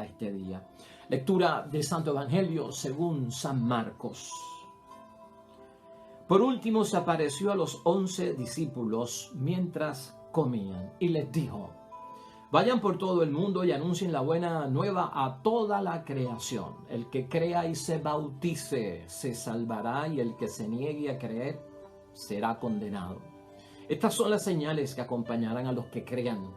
para este día. Lectura del Santo Evangelio según San Marcos. Por último se apareció a los 11 discípulos mientras comían y les dijo: vayan por todo el mundo y anuncien la buena nueva a toda la creación. El que crea y se bautice se salvará, y el que se niegue a creer será condenado. Estas son las señales que acompañarán a los que crean.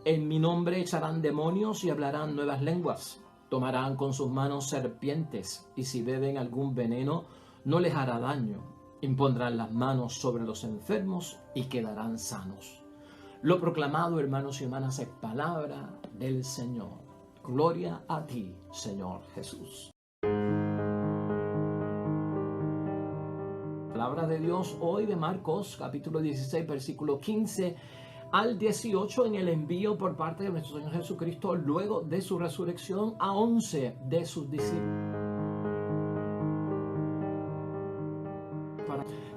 En mi nombre echarán demonios y hablarán nuevas lenguas. Tomarán con sus manos serpientes, y si beben algún veneno no les hará daño. Impondrán las manos sobre los enfermos y quedarán sanos. Lo proclamado, hermanos y hermanas, es palabra del Señor. Gloria a ti, Señor Jesús. Palabra de Dios hoy de Marcos, capítulo 16, versículo 15 al 18, en el envío por parte de nuestro Señor Jesucristo luego de su resurrección a 11 de sus discípulos.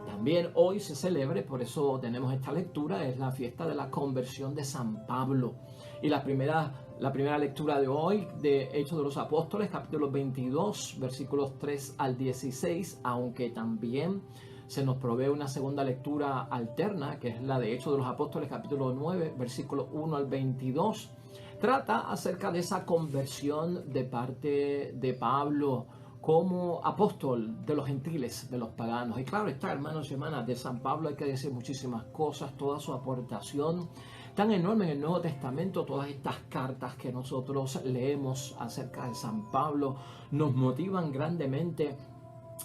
También hoy se celebre, por eso tenemos esta lectura, es la fiesta de la conversión de San Pablo. Y la primera lectura de hoy, de Hechos de los Apóstoles, capítulo 22, versículos 3 al 16, aunque también se nos provee una segunda lectura alterna, que es la de Hechos de los Apóstoles, capítulo 9, versículos 1 al 22, trata acerca de esa conversión de parte de Pablo como apóstol de los gentiles, de los paganos. Y claro está, hermanos y hermanas, de San Pablo hay que decir muchísimas cosas, toda su aportación tan enorme en el Nuevo Testamento, todas estas cartas que nosotros leemos acerca de San Pablo nos motivan grandemente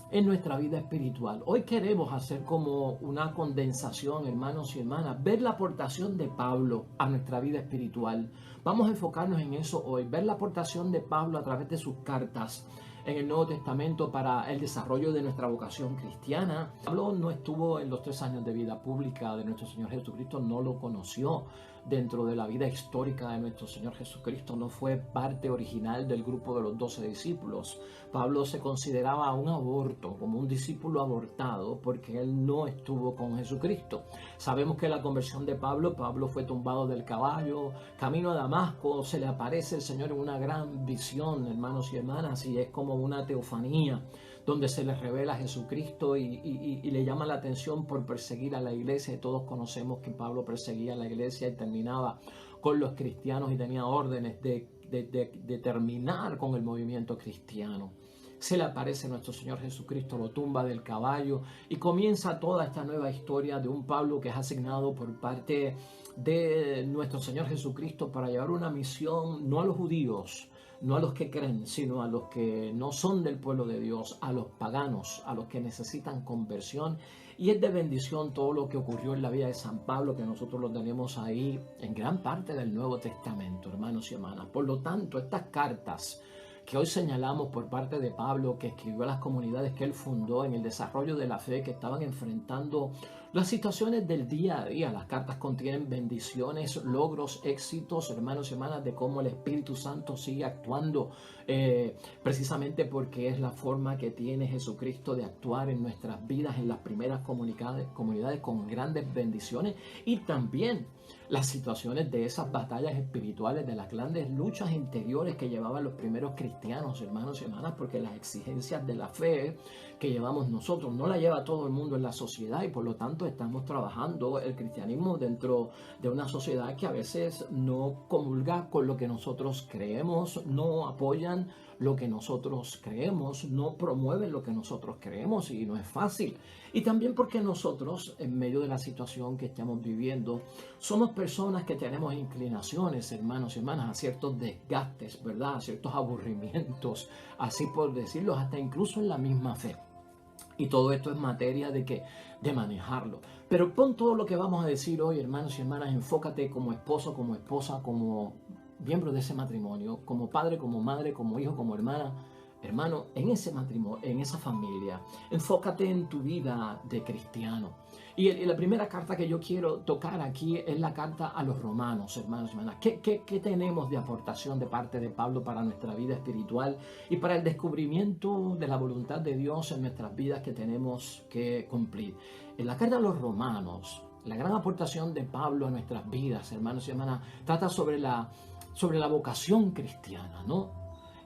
en nuestra vida espiritual. Hoy queremos hacer como una condensación, hermanos y hermanas, ver la aportación de Pablo a nuestra vida espiritual. Vamos a enfocarnos en eso hoy, ver la aportación de Pablo a través de sus cartas en el Nuevo Testamento para el desarrollo de nuestra vocación cristiana. Pablo no estuvo en los 3 años de vida pública de nuestro Señor Jesucristo, no lo conoció dentro de la vida histórica de nuestro Señor Jesucristo, no fue parte original del grupo de los 12 discípulos. Pablo se consideraba un aborto, como un discípulo abortado, porque él no estuvo con Jesucristo. Sabemos que la conversión de Pablo fue tumbado del caballo, camino a Damasco, se le aparece el Señor en una gran visión, hermanos y hermanas, y es como una teofanía donde se le revela a Jesucristo y le llama la atención por perseguir a la iglesia. Y todos conocemos que Pablo perseguía a la iglesia y terminaba con los cristianos y tenía órdenes de terminar con el movimiento cristiano. Se le aparece nuestro Señor Jesucristo, lo tumba del caballo y comienza toda esta nueva historia de un Pablo que es asignado por parte de nuestro Señor Jesucristo para llevar una misión no a los judíos, no a los que creen, sino a los que no son del pueblo de Dios, a los paganos, a los que necesitan conversión. Y es de bendición todo lo que ocurrió en la vida de San Pablo, que nosotros lo tenemos ahí en gran parte del Nuevo Testamento, hermanos y hermanas. Por lo tanto, estas cartas que hoy señalamos por parte de Pablo, que escribió a las comunidades que él fundó en el desarrollo de la fe, que estaban enfrentando las situaciones del día a día. Las cartas contienen bendiciones, logros, éxitos, hermanos y hermanas, de cómo el Espíritu Santo sigue actuando, precisamente porque es la forma que tiene Jesucristo de actuar en nuestras vidas, en las primeras comunidades con grandes bendiciones, y también las situaciones de esas batallas espirituales, de las grandes luchas interiores que llevaban los primeros cristianos, hermanos y hermanas, porque las exigencias de la fe que llevamos nosotros no la lleva todo el mundo en la sociedad, y por lo tanto estamos trabajando el cristianismo dentro de una sociedad que a veces no comulga con lo que nosotros creemos, no apoyan lo que nosotros creemos, no promueven lo que nosotros creemos, y no es fácil. Y también porque nosotros, en medio de la situación que estamos viviendo, somos personas que tenemos inclinaciones, hermanos y hermanas, a ciertos desgastes, ¿verdad? A ciertos aburrimientos, así por decirlo, hasta incluso en la misma fe. Y todo esto es materia de manejarlo. Pero pon todo lo que vamos a decir hoy, hermanos y hermanas, enfócate como esposo, como esposa, como miembro de ese matrimonio, como padre, como madre, como hijo, como hermana, hermano, en ese matrimonio, en esa familia. Enfócate en tu vida de cristiano. Y la primera carta que yo quiero tocar aquí es la carta a los romanos, hermanos y hermanas. ¿Qué tenemos de aportación de parte de Pablo para nuestra vida espiritual y para el descubrimiento de la voluntad de Dios en nuestras vidas que tenemos que cumplir? En la carta a los romanos, la gran aportación de Pablo a nuestras vidas, hermanos y hermanas, trata sobre la sobre la vocación cristiana, ¿no?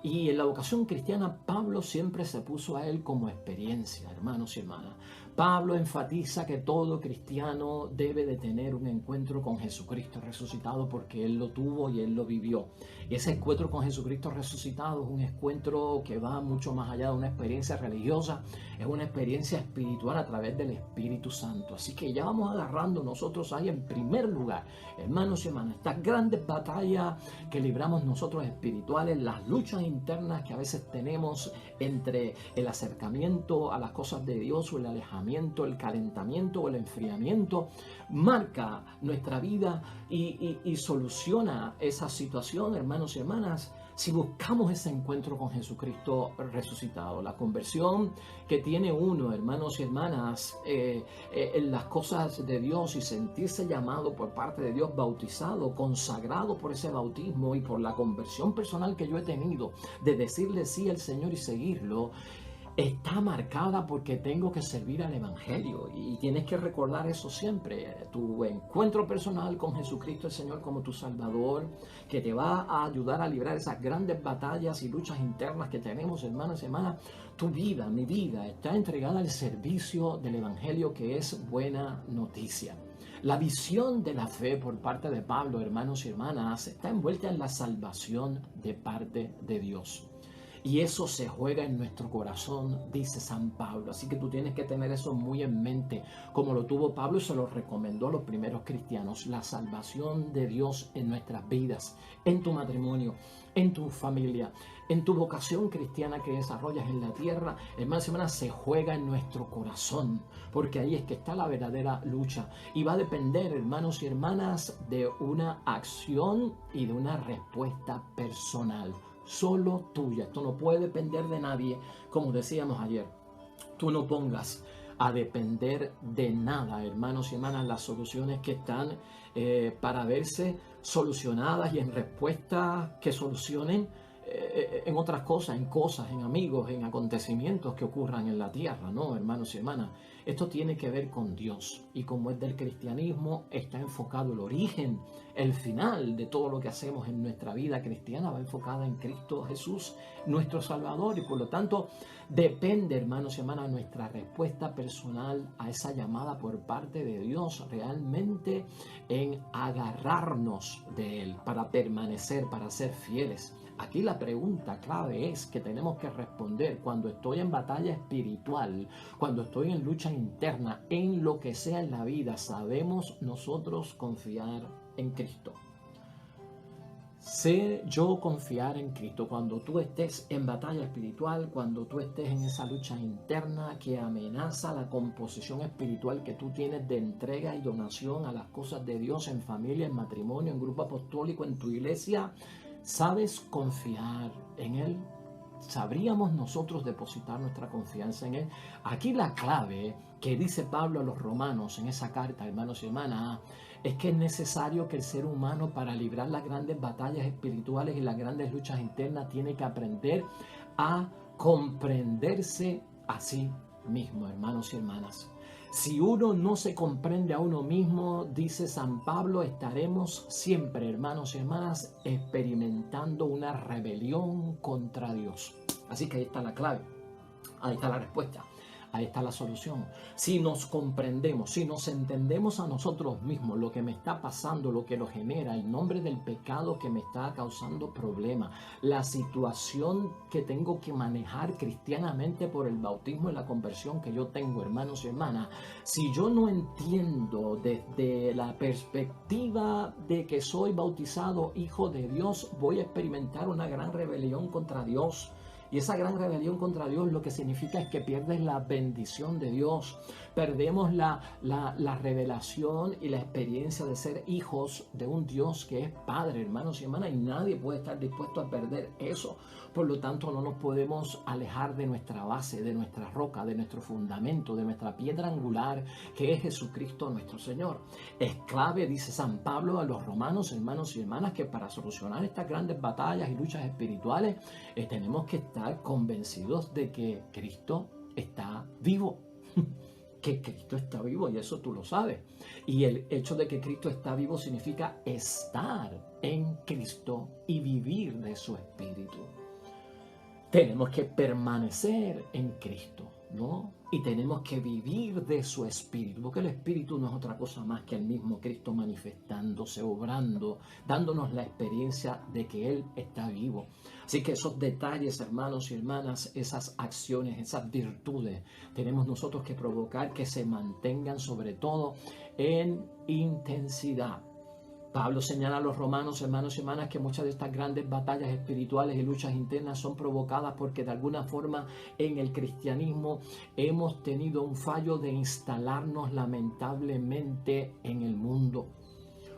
Y en la vocación cristiana, Pablo siempre se puso a él como experiencia, hermanos y hermanas. Pablo enfatiza que todo cristiano debe de tener un encuentro con Jesucristo resucitado porque él lo tuvo y él lo vivió. Y ese encuentro con Jesucristo resucitado es un encuentro que va mucho más allá de una experiencia religiosa, es una experiencia espiritual a través del Espíritu Santo. Así que ya vamos agarrando nosotros ahí en primer lugar, hermanos y hermanas, estas grandes batallas que libramos nosotros espirituales, las luchas internas que a veces tenemos entre el acercamiento a las cosas de Dios o el alejamiento, el calentamiento o el enfriamiento, marca nuestra vida y soluciona esa situación, hermanos y hermanas, si buscamos ese encuentro con Jesucristo resucitado. La conversión que tiene uno, hermanos y hermanas, en las cosas de Dios y sentirse llamado por parte de Dios, bautizado, consagrado por ese bautismo y por la conversión personal que yo he tenido de decirle sí al Señor y seguirlo, está marcada porque tengo que servir al Evangelio y tienes que recordar eso siempre. Tu encuentro personal con Jesucristo el Señor como tu Salvador, que te va a ayudar a librar esas grandes batallas y luchas internas que tenemos, hermanas y hermanas. Tu vida, mi vida, está entregada al servicio del Evangelio, que es buena noticia. La visión de la fe por parte de Pablo, hermanos y hermanas, está envuelta en la salvación de parte de Dios. Y eso se juega en nuestro corazón, dice San Pablo. Así que tú tienes que tener eso muy en mente, como lo tuvo Pablo y se lo recomendó a los primeros cristianos. La salvación de Dios en nuestras vidas, en tu matrimonio, en tu familia, en tu vocación cristiana que desarrollas en la tierra, hermanos y hermanas, se juega en nuestro corazón, porque ahí es que está la verdadera lucha. Y va a depender, hermanos y hermanas, de una acción y de una respuesta personal. Solo tuya. Esto no puede depender de nadie, como decíamos ayer. Tú no pongas a depender de nada, hermanos y hermanas, las soluciones que están para verse solucionadas y en respuestas que solucionen en otras cosas, en amigos, en acontecimientos que ocurran en la tierra, ¿no, hermanos y hermanas? Esto tiene que ver con Dios, y como es del cristianismo, está enfocado el origen, el final de todo lo que hacemos en nuestra vida cristiana va enfocada en Cristo Jesús, nuestro Salvador, y por lo tanto depende, hermanos y hermanas, nuestra respuesta personal a esa llamada por parte de Dios realmente en agarrarnos de Él para permanecer, para ser fieles. Aquí la pregunta clave es que tenemos que responder cuando estoy en batalla espiritual, cuando estoy en lucha interna, en lo que sea en la vida, ¿sabemos nosotros confiar en Cristo? Sé yo confiar en Cristo cuando tú estés en batalla espiritual, cuando tú estés en esa lucha interna que amenaza la composición espiritual que tú tienes de entrega y donación a las cosas de Dios en familia, en matrimonio, en grupo apostólico, en tu iglesia. ¿Sabes confiar en Él? ¿Sabríamos nosotros depositar nuestra confianza en Él? Aquí la clave que dice Pablo a los romanos en esa carta, hermanos y hermanas, es que es necesario que el ser humano, para librar las grandes batallas espirituales y las grandes luchas internas, tiene que aprender a comprenderse a sí mismo, hermanos y hermanas. Si uno no se comprende a uno mismo, dice San Pablo, estaremos siempre, hermanos y hermanas, experimentando una rebelión contra Dios. Así que ahí está la clave, ahí está la respuesta, ahí está la solución. Si nos comprendemos, si nos entendemos a nosotros mismos, lo que me está pasando, lo que lo genera, el nombre del pecado que me está causando problemas, la situación que tengo que manejar cristianamente por el bautismo y la conversión que yo tengo, hermanos y hermanas, si yo no entiendo desde la perspectiva de que soy bautizado hijo de Dios, voy a experimentar una gran rebelión contra Dios. Y esa gran rebelión contra Dios lo que significa es que pierdes la bendición de Dios. Perdemos la revelación y la experiencia de ser hijos de un Dios que es Padre, hermanos y hermanas, y nadie puede estar dispuesto a perder eso. Por lo tanto, no nos podemos alejar de nuestra base, de nuestra roca, de nuestro fundamento, de nuestra piedra angular, que es Jesucristo nuestro Señor. Es clave, dice San Pablo a los romanos, hermanos y hermanas, que para solucionar estas grandes batallas y luchas espirituales tenemos que estar convencidos de que Cristo está vivo. que Cristo está vivo, y eso tú lo sabes. Y el hecho de que Cristo está vivo significa estar en Cristo y vivir de su Espíritu. Tenemos que permanecer en Cristo, ¿no? Y tenemos que vivir de su Espíritu, porque el Espíritu no es otra cosa más que el mismo Cristo manifestándose, obrando, dándonos la experiencia de que Él está vivo. Así que esos detalles, hermanos y hermanas, esas acciones, esas virtudes, tenemos nosotros que provocar que se mantengan sobre todo en intensidad. Pablo señala a los romanos, hermanos y hermanas, que muchas de estas grandes batallas espirituales y luchas internas son provocadas porque de alguna forma en el cristianismo hemos tenido un fallo de instalarnos lamentablemente en el mundo.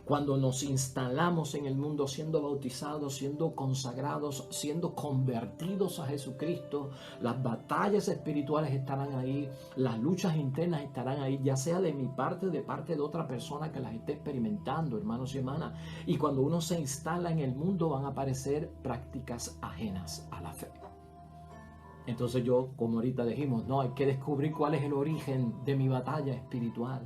Cuando nos instalamos en el mundo siendo bautizados, siendo consagrados, siendo convertidos a Jesucristo, las batallas espirituales estarán ahí, las luchas internas estarán ahí, ya sea de mi parte o de parte de otra persona que las esté experimentando, hermanos y hermanas. Y cuando uno se instala en el mundo van a aparecer prácticas ajenas a la fe. Entonces yo, como ahorita dijimos, no, hay que descubrir cuál es el origen de mi batalla espiritual.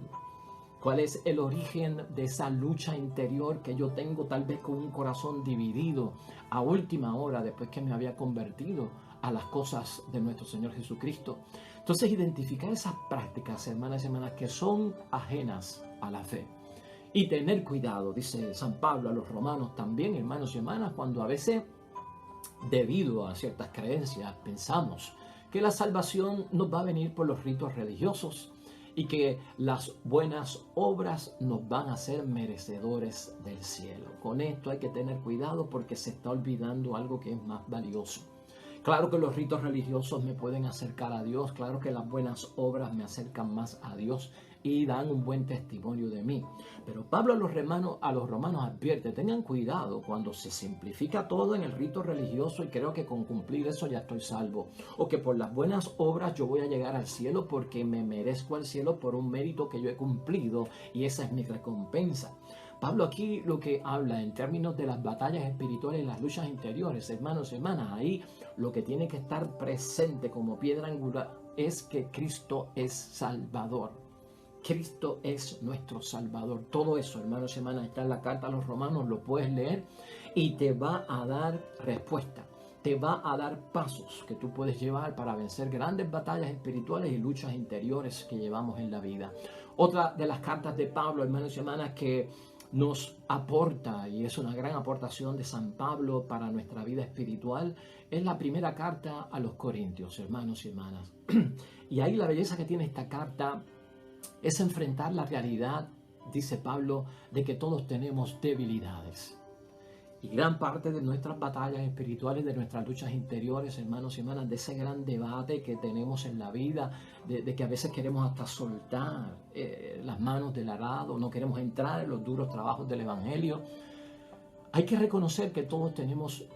¿Cuál es el origen de esa lucha interior que yo tengo tal vez con un corazón dividido a última hora después que me había convertido a las cosas de nuestro Señor Jesucristo? Entonces identificar esas prácticas, hermanas y hermanas, que son ajenas a la fe. Y tener cuidado, dice San Pablo a los romanos también, hermanos y hermanas, cuando a veces, debido a ciertas creencias, pensamos que la salvación nos va a venir por los ritos religiosos y que las buenas obras nos van a hacer merecedores del cielo. Con esto hay que tener cuidado porque se está olvidando algo que es más valioso. Claro que los ritos religiosos me pueden acercar a Dios, claro que las buenas obras me acercan más a Dios y dan un buen testimonio de mí. Pero Pablo a los romanos advierte, tengan cuidado cuando se simplifica todo en el rito religioso y creo que con cumplir eso ya estoy salvo. O que por las buenas obras yo voy a llegar al cielo porque me merezco al cielo por un mérito que yo he cumplido y esa es mi recompensa. Pablo aquí lo que habla en términos de las batallas espirituales y las luchas interiores, hermanos y hermanas, ahí lo que tiene que estar presente como piedra angular es que Cristo es Salvador. Cristo es nuestro Salvador. Todo eso, hermanos y hermanas, está en la carta a los romanos, lo puedes leer y te va a dar respuesta. Te va a dar pasos que tú puedes llevar para vencer grandes batallas espirituales y luchas interiores que llevamos en la vida. Otra de las cartas de Pablo, hermanos y hermanas, que nos aporta, y es una gran aportación de San Pablo para nuestra vida espiritual, es la primera carta a los Corintios, hermanos y hermanas. Y ahí la belleza que tiene esta carta es enfrentar la realidad, dice Pablo, de que todos tenemos debilidades. Y gran parte de nuestras batallas espirituales, de nuestras luchas interiores, hermanos y hermanas, de ese gran debate que tenemos en la vida, de que a veces queremos hasta soltar las manos del arado, no queremos entrar en los duros trabajos del Evangelio. Hay que reconocer que todos tenemos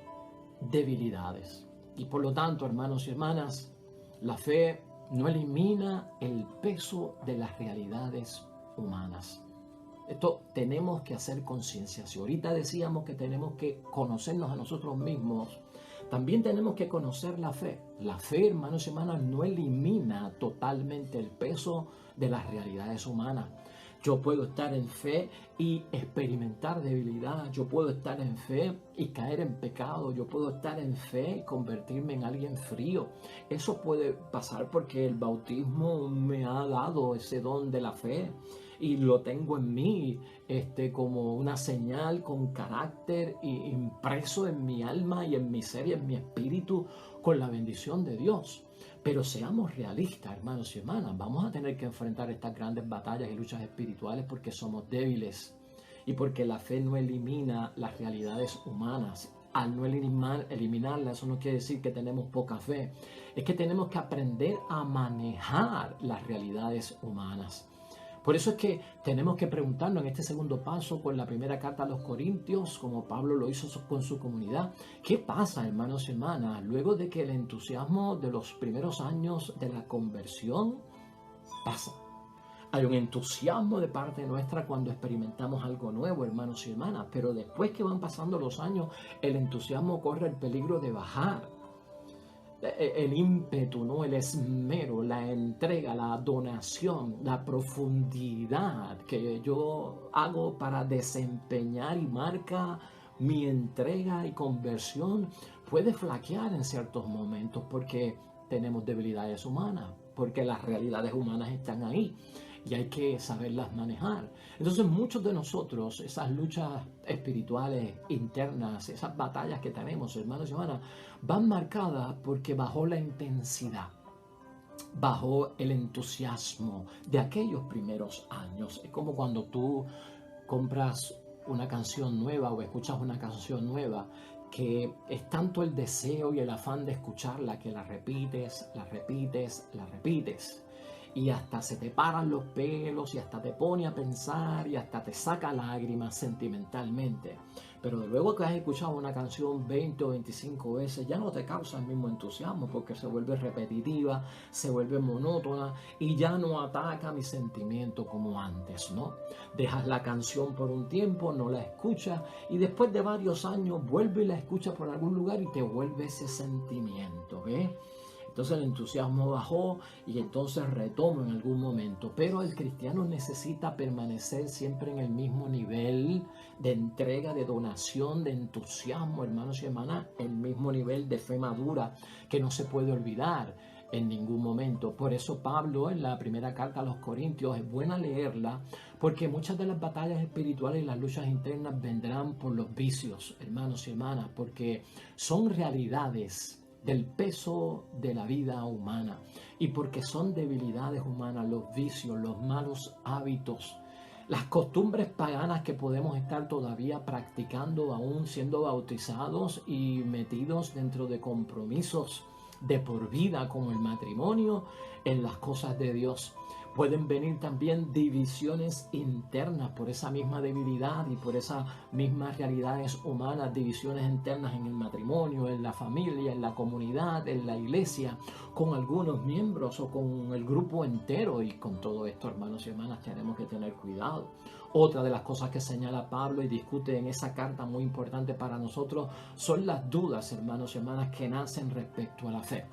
debilidades. Y por lo tanto, hermanos y hermanas, la fe no elimina el peso de las realidades humanas. Esto tenemos que hacer conciencia. Si ahorita decíamos que tenemos que conocernos a nosotros mismos, también tenemos que conocer la fe. La fe, hermanos y hermanas, no elimina totalmente el peso de las realidades humanas. Yo puedo estar en fe y experimentar debilidad. Yo puedo estar en fe y caer en pecado. Yo puedo estar en fe y convertirme en alguien frío. Eso puede pasar porque el bautismo me ha dado ese don de la fe. Y lo tengo en mí como una señal con carácter impreso en mi alma y en mi ser y en mi espíritu con la bendición de Dios. Pero seamos realistas, hermanos y hermanas, vamos a tener que enfrentar estas grandes batallas y luchas espirituales porque somos débiles y porque la fe no elimina las realidades humanas. Al no eliminarla, eso no quiere decir que tenemos poca fe. Es que tenemos que aprender a manejar las realidades humanas. Por eso es que tenemos que preguntarnos en este segundo paso con la primera carta a los Corintios, como Pablo lo hizo con su comunidad, ¿qué pasa, hermanos y hermanas, luego de que el entusiasmo de los primeros años de la conversión pasa? Hay un entusiasmo de parte nuestra cuando experimentamos algo nuevo, hermanos y hermanas, pero después que van pasando los años, el entusiasmo corre el peligro de bajar. el ímpetu, ¿no? El esmero, la entrega, la donación, la profundidad que yo hago para desempeñar y marca mi entrega y conversión puede flaquear en ciertos momentos porque tenemos debilidades humanas, porque las realidades humanas están ahí y hay que saberlas manejar. Entonces muchos de nosotros, esas luchas espirituales internas, esas batallas que tenemos, hermanos y hermanas, van marcadas porque bajó la intensidad, bajó el entusiasmo de aquellos primeros años. Es como cuando tú compras una canción nueva o escuchas una canción nueva, que es tanto el deseo y el afán de escucharla que la repites, la repites, la repites. Y hasta se te paran los pelos y hasta te pone a pensar y hasta te saca lágrimas sentimentalmente. Pero luego que has escuchado una canción 20 o 25 veces, ya no te causa el mismo entusiasmo porque se vuelve repetitiva, se vuelve monótona y ya no ataca mi sentimiento como antes, ¿no? Dejas la canción por un tiempo, no la escuchas y después de varios años vuelve y la escuchas por algún lugar y te vuelve ese sentimiento, ¿ves? Entonces el entusiasmo bajó y entonces retomo en algún momento. Pero el cristiano necesita permanecer siempre en el mismo nivel de entrega, de donación, de entusiasmo, hermanos y hermanas, el mismo nivel de fe madura que no se puede olvidar en ningún momento. Por eso Pablo en la primera carta a los Corintios es buena leerla porque muchas de las batallas espirituales y las luchas internas vendrán por los vicios, hermanos y hermanas, porque son realidades del peso de la vida humana y porque son debilidades humanas, los vicios, los malos hábitos, las costumbres paganas que podemos estar todavía practicando aún siendo bautizados y metidos dentro de compromisos de por vida como el matrimonio en las cosas de Dios. Pueden venir también divisiones internas por esa misma debilidad y por esas mismas realidades humanas, divisiones internas en el matrimonio, en la familia, en la comunidad, en la iglesia, con algunos miembros o con el grupo entero. Y con todo esto, hermanos y hermanas, tenemos que tener cuidado. Otra de las cosas que señala Pablo y discute en esa carta muy importante para nosotros son las dudas, hermanos y hermanas, que nacen respecto a la fe.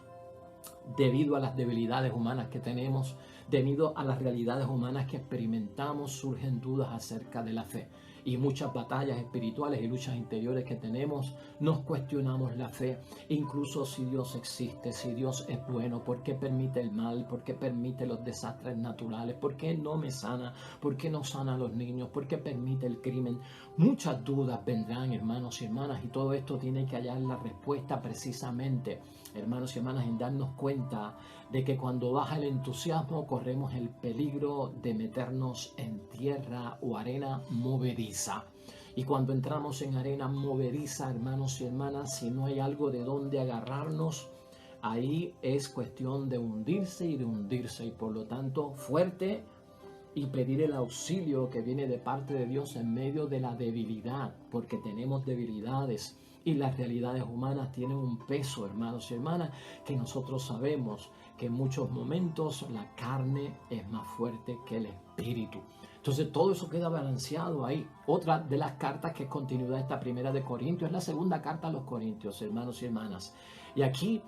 Debido a las debilidades humanas que tenemos, debido a las realidades humanas que experimentamos, surgen dudas acerca de la fe. Y muchas batallas espirituales y luchas interiores que tenemos, nos cuestionamos la fe, incluso si Dios existe, si Dios es bueno, ¿por qué permite el mal? ¿Por qué permite los desastres naturales? ¿Por qué no me sana? ¿Por qué no sana a los niños? ¿Por qué permite el crimen? Muchas dudas vendrán, hermanos y hermanas, y todo esto tiene que hallar la respuesta precisamente, hermanos y hermanas, en darnos cuenta de que cuando baja el entusiasmo corremos el peligro de meternos en tierra o arena movediza. Y cuando entramos en arena movediza, hermanos y hermanas, si no hay algo de donde agarrarnos, ahí es cuestión de hundirse y de hundirse. Y por lo tanto, fuerte y pedir el auxilio que viene de parte de Dios en medio de la debilidad, porque tenemos debilidades y las realidades humanas tienen un peso, hermanos y hermanas, que nosotros sabemos que en muchos momentos la carne es más fuerte que el espíritu. Entonces todo eso queda balanceado ahí. Otra de las cartas que es continuidad esta primera de Corintios es la segunda carta a los Corintios, hermanos y hermanas. Y aquí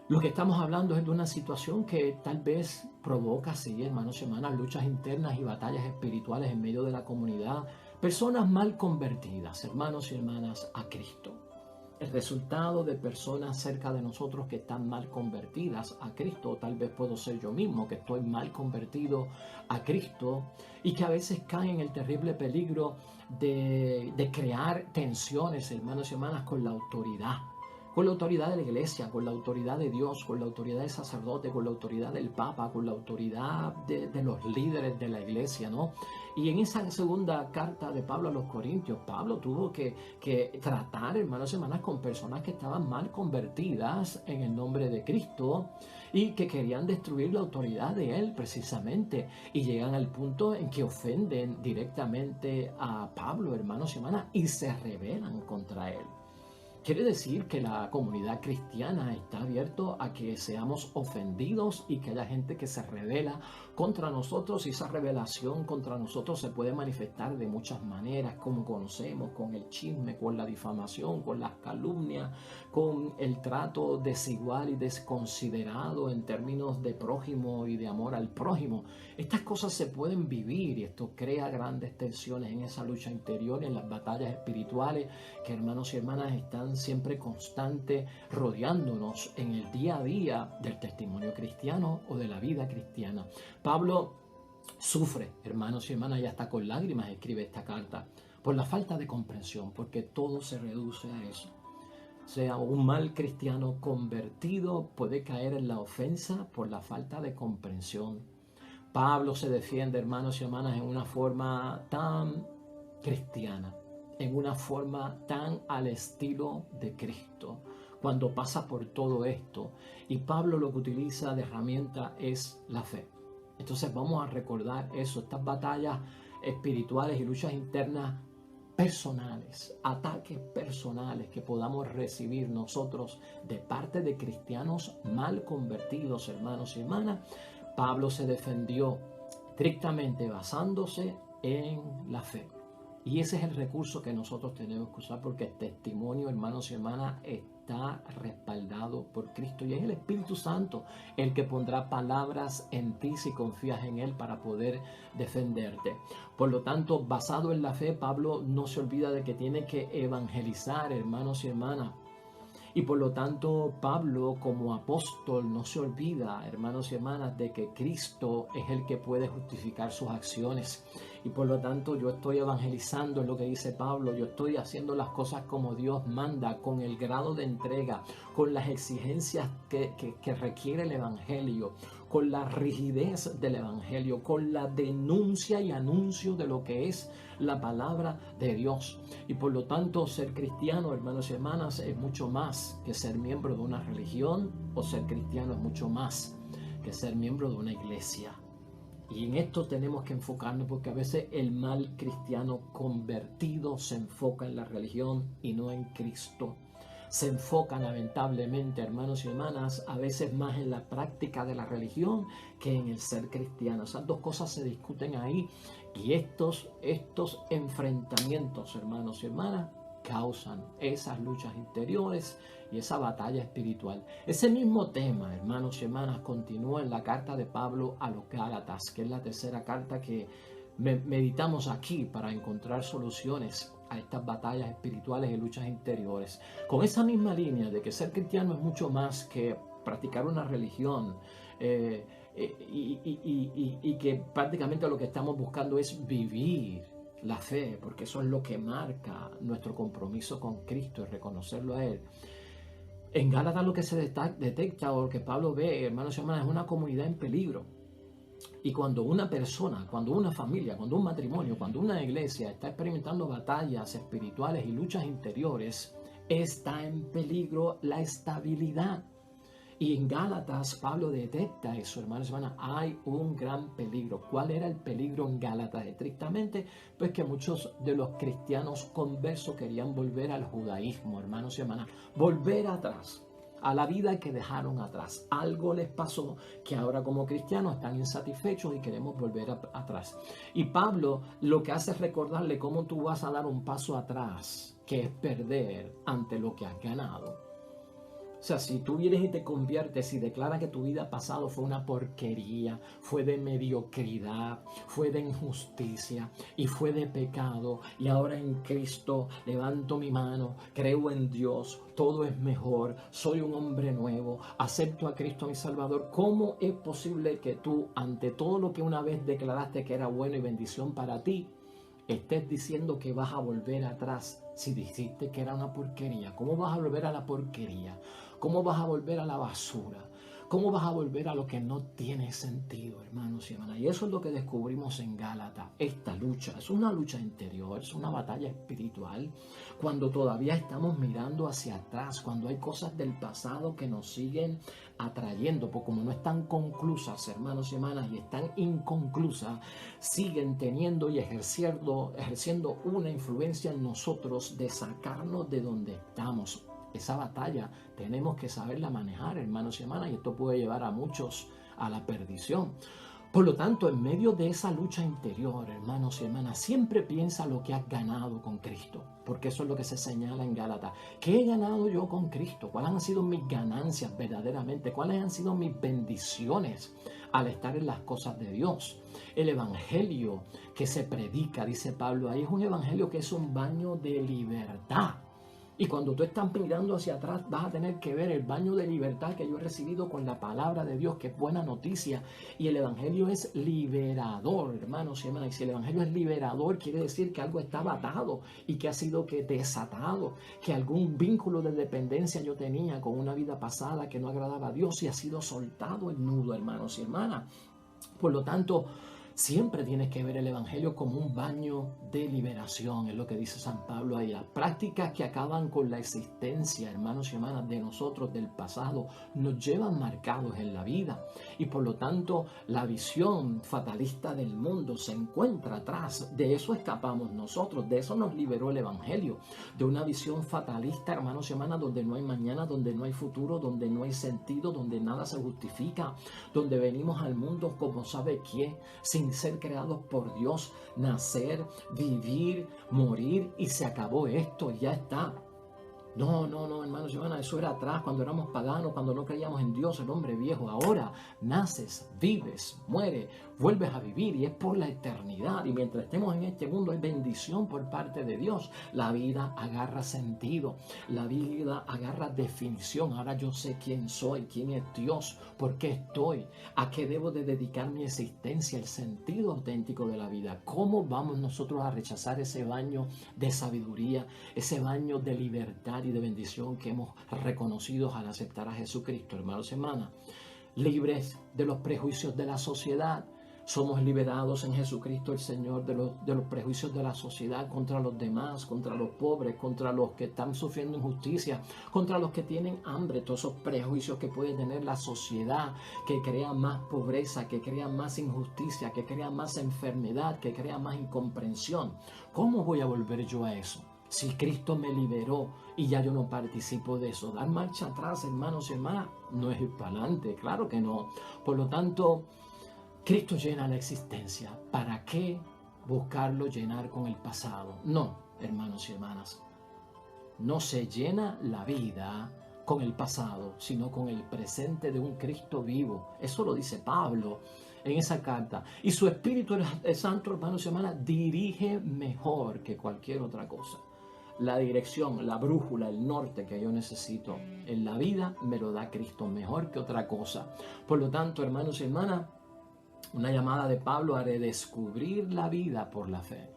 lo que estamos hablando es de una situación que tal vez provoca, sí, hermanos y hermanas, luchas internas y batallas espirituales en medio de la comunidad. Personas mal convertidas, hermanos y hermanas, a Cristo. El resultado de personas cerca de nosotros que están mal convertidas a Cristo, o tal vez puedo ser yo mismo que estoy mal convertido a Cristo y que a veces caen en el terrible peligro de crear tensiones, hermanos y hermanas, con la autoridad de la iglesia, con la autoridad de Dios, con la autoridad del sacerdote, con la autoridad del Papa, con la autoridad de los líderes de la iglesia, ¿no? Y en esa segunda carta de Pablo a los Corintios, Pablo tuvo que tratar, hermanos y hermanas, con personas que estaban mal convertidas en el nombre de Cristo y que querían destruir la autoridad de él precisamente. Y llegan al punto en que ofenden directamente a Pablo, hermanos y hermanas, y se rebelan contra él. Quiere decir que la comunidad cristiana está abierto a que seamos ofendidos y que haya gente que se revela contra nosotros, y esa revelación contra nosotros se puede manifestar de muchas maneras, como conocemos, con el chisme, con la difamación, con las calumnias, con el trato desigual y desconsiderado en términos de prójimo y de amor al prójimo. Estas cosas se pueden vivir y esto crea grandes tensiones en esa lucha interior, en las batallas espirituales que, hermanos y hermanas, están siempre constantes, rodeándonos en el día a día del testimonio cristiano o de la vida cristiana. Pablo sufre, hermanos y hermanas, y hasta con lágrimas escribe esta carta, por la falta de comprensión, porque todo se reduce a eso. O sea, un mal cristiano convertido puede caer en la ofensa por la falta de comprensión. Pablo se defiende, hermanos y hermanas, en una forma tan cristiana, en una forma tan al estilo de Cristo, cuando pasa por todo esto. Y Pablo lo que utiliza de herramienta es la fe. Entonces vamos a recordar eso, estas batallas espirituales y luchas internas personales, ataques personales que podamos recibir nosotros de parte de cristianos mal convertidos, hermanos y hermanas. Pablo se defendió estrictamente basándose en la fe. Y ese es el recurso que nosotros tenemos que usar, porque el testimonio, hermanos y hermanas, está respaldado por Cristo. Y es el Espíritu Santo el que pondrá palabras en ti si confías en Él para poder defenderte. Por lo tanto, basado en la fe, Pablo no se olvida de que tiene que evangelizar, hermanos y hermanas. Y por lo tanto, Pablo como apóstol no se olvida, hermanos y hermanas, de que Cristo es el que puede justificar sus acciones. Y por lo tanto, yo estoy evangelizando, es lo que dice Pablo, yo estoy haciendo las cosas como Dios manda, con el grado de entrega, con las exigencias que requiere el evangelio, con la rigidez del evangelio, con la denuncia y anuncio de lo que es la palabra de Dios. Y por lo tanto, ser cristiano, hermanos y hermanas, es mucho más que ser miembro de una religión, o ser cristiano es mucho más que ser miembro de una iglesia. Y en esto tenemos que enfocarnos, porque a veces el mal cristiano convertido se enfoca en la religión y no en Cristo. Se enfoca lamentablemente, hermanos y hermanas, a veces más en la práctica de la religión que en el ser cristiano. Esas dos cosas se discuten ahí, y estos enfrentamientos, hermanos y hermanas, causan esas luchas interiores y esa batalla espiritual. Ese mismo tema, hermanos y hermanas, continúa en la carta de Pablo a los Gálatas, que es la tercera carta que meditamos aquí para encontrar soluciones a estas batallas espirituales y luchas interiores. Con esa misma línea de que ser cristiano es mucho más que practicar una religión, y que prácticamente lo que estamos buscando es vivir la fe, porque eso es lo que marca nuestro compromiso con Cristo, es reconocerlo a Él. En Gálatas lo que se detecta, o lo que Pablo ve, hermanos y hermanas, es una comunidad en peligro. Y cuando una persona, cuando una familia, cuando un matrimonio, cuando una iglesia está experimentando batallas espirituales y luchas interiores, está en peligro la estabilidad. Y en Gálatas Pablo detecta eso, hermanos y hermanas, hay un gran peligro. ¿Cuál era el peligro en Gálatas? Estrictamente, pues que muchos de los cristianos conversos querían volver al judaísmo, hermanos y hermanas, volver atrás, a la vida que dejaron atrás. Algo les pasó que ahora como cristianos están insatisfechos y queremos volver atrás. Y Pablo lo que hace es recordarle cómo tú vas a dar un paso atrás, que es perder ante lo que has ganado. O sea, si tú vienes y te conviertes y declaras que tu vida pasada fue una porquería, fue de mediocridad, fue de injusticia y fue de pecado, y ahora en Cristo levanto mi mano, creo en Dios, todo es mejor, soy un hombre nuevo, acepto a Cristo mi Salvador, ¿cómo es posible que tú, ante todo lo que una vez declaraste que era bueno y bendición para ti, estés diciendo que vas a volver atrás si dijiste que era una porquería? ¿Cómo vas a volver a la porquería? ¿Cómo vas a volver a la basura? ¿Cómo vas a volver a lo que no tiene sentido, hermanos y hermanas? Y eso es lo que descubrimos en Gálatas. Esta lucha es una lucha interior, es una batalla espiritual. Cuando todavía estamos mirando hacia atrás, cuando hay cosas del pasado que nos siguen atrayendo, porque como no están conclusas, hermanos y hermanas, y están inconclusas, siguen teniendo y ejerciendo una influencia en nosotros de sacarnos de donde estamos. Esa batalla tenemos que saberla manejar, hermanos y hermanas, y esto puede llevar a muchos a la perdición. Por lo tanto, en medio de esa lucha interior, hermanos y hermanas, siempre piensa lo que has ganado con Cristo, porque eso es lo que se señala en Gálatas. ¿Qué he ganado yo con Cristo? ¿Cuáles han sido mis ganancias verdaderamente? ¿Cuáles han sido mis bendiciones al estar en las cosas de Dios? El evangelio que se predica, dice Pablo ahí, es un evangelio que es un baño de libertad. Y cuando tú estás mirando hacia atrás, vas a tener que ver el baño de libertad que yo he recibido con la palabra de Dios, que es buena noticia. Y el evangelio es liberador, hermanos y hermanas. Y si el evangelio es liberador, quiere decir que algo estaba atado y que ha sido desatado, que algún vínculo de dependencia yo tenía con una vida pasada que no agradaba a Dios y ha sido soltado el nudo, hermanos y hermanas. Por lo tanto, siempre tienes que ver el evangelio como un baño de liberación, es lo que dice San Pablo ahí. Las prácticas que acaban con la existencia, hermanos y hermanas, de nosotros del pasado, nos llevan marcados en la vida. Y por lo tanto, la visión fatalista del mundo se encuentra atrás. De eso escapamos nosotros, de eso nos liberó el evangelio. De una visión fatalista, hermanos y hermanas, donde no hay mañana, donde no hay futuro, donde no hay sentido, donde nada se justifica, donde venimos al mundo como sabe quién, sin ser creados por Dios, nacer, vivir, morir y se acabó esto, ya está. No, hermanos y hermanas, eso era atrás, cuando éramos paganos, cuando no creíamos en Dios, el hombre viejo. Ahora naces, vives, mueres, vuelves a vivir y es por la eternidad. Y mientras estemos en este mundo hay bendición por parte de Dios. La vida agarra sentido, la vida agarra definición. Ahora yo sé quién soy, quién es Dios, por qué estoy, a qué debo de dedicar mi existencia, el sentido auténtico de la vida. ¿Cómo vamos nosotros a rechazar ese baño de sabiduría, ese baño de libertad y de bendición que hemos reconocido al aceptar a Jesucristo, hermanos y hermanas? Libres de los prejuicios de la sociedad. Somos liberados en Jesucristo el Señor de los prejuicios de la sociedad contra los demás, contra los pobres, contra los que están sufriendo injusticia, contra los que tienen hambre. Todos esos prejuicios que puede tener la sociedad, que crea más pobreza, que crea más injusticia, que crea más enfermedad, que crea más incomprensión. ¿Cómo voy a volver yo a eso? Si Cristo me liberó y ya yo no participo de eso. Dar marcha atrás, hermanos y hermanas, no es ir para adelante, claro que no. Por lo tanto, Cristo llena la existencia. ¿Para qué buscarlo llenar con el pasado? No, hermanos y hermanas. No se llena la vida con el pasado, sino con el presente de un Cristo vivo. Eso lo dice Pablo en esa carta. Y su Espíritu Santo, hermanos y hermanas, dirige mejor que cualquier otra cosa. La dirección, la brújula, el norte que yo necesito en la vida me lo da Cristo mejor que otra cosa. Por lo tanto, hermanos y hermanas, una llamada de Pablo a redescubrir la vida por la fe.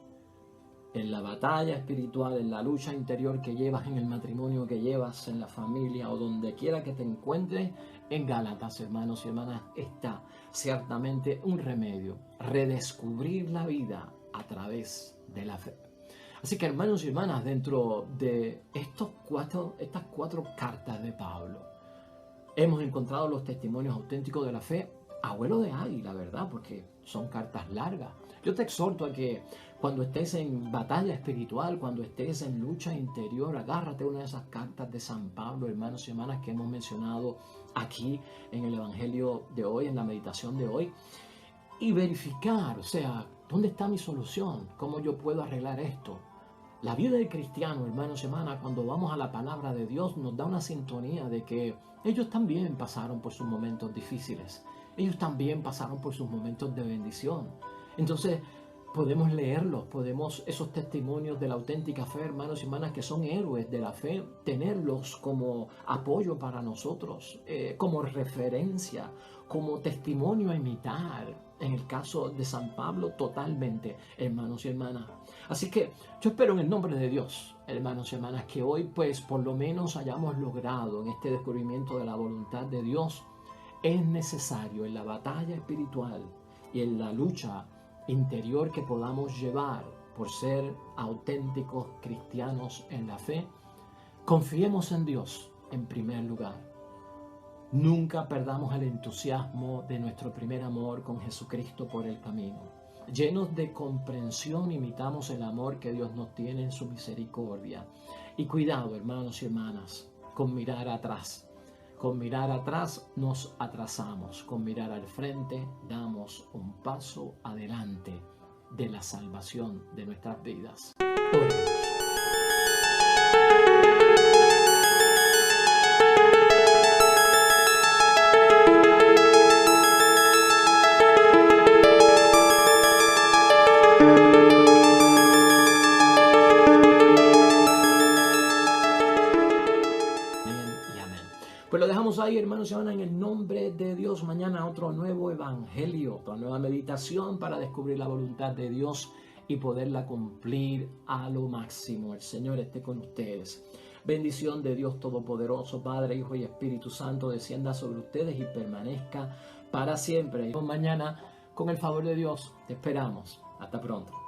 En la batalla espiritual, en la lucha interior que llevas, en el matrimonio que llevas, en la familia o donde quiera que te encuentres, en Gálatas, hermanos y hermanas, está ciertamente un remedio. Redescubrir la vida a través de la fe. Así que, hermanos y hermanas, dentro de estas cuatro cartas de Pablo, hemos encontrado los testimonios auténticos de la fe a vuelo de águila, ¿verdad? Porque son cartas largas. Yo te exhorto a que cuando estés en batalla espiritual, cuando estés en lucha interior, agárrate una de esas cartas de San Pablo, hermanos y hermanas, que hemos mencionado aquí en el Evangelio de hoy, en la meditación de hoy, y verificar, o sea, ¿dónde está mi solución? ¿Cómo yo puedo arreglar esto? La vida del cristiano, hermanos y hermanas, cuando vamos a la palabra de Dios, nos da una sintonía de que ellos también pasaron por sus momentos difíciles. Ellos también pasaron por sus momentos de bendición. Entonces, podemos leerlos, esos testimonios de la auténtica fe, hermanos y hermanas, que son héroes de la fe, tenerlos como apoyo para nosotros, como referencia, como testimonio a imitar. En el caso de San Pablo, totalmente, hermanos y hermanas. Así que yo espero en el nombre de Dios, hermanos y hermanas, que hoy pues por lo menos hayamos logrado en este descubrimiento de la voluntad de Dios. Es necesario en la batalla espiritual y en la lucha interior que podamos llevar por ser auténticos cristianos en la fe, confiemos en Dios en primer lugar. Nunca perdamos el entusiasmo de nuestro primer amor con Jesucristo por el camino. Llenos de comprensión, imitamos el amor que Dios nos tiene en su misericordia. Y cuidado, hermanos y hermanas, con mirar atrás. Con mirar atrás nos atrasamos, con mirar al frente damos un paso adelante de la salvación de nuestras vidas. Oremos. Pues lo dejamos ahí, hermanos y hermanas, en el nombre de Dios. Mañana otro nuevo evangelio, otra nueva meditación para descubrir la voluntad de Dios y poderla cumplir a lo máximo. El Señor esté con ustedes. Bendición de Dios Todopoderoso, Padre, Hijo y Espíritu Santo, descienda sobre ustedes y permanezca para siempre. Y mañana, con el favor de Dios, te esperamos. Hasta pronto.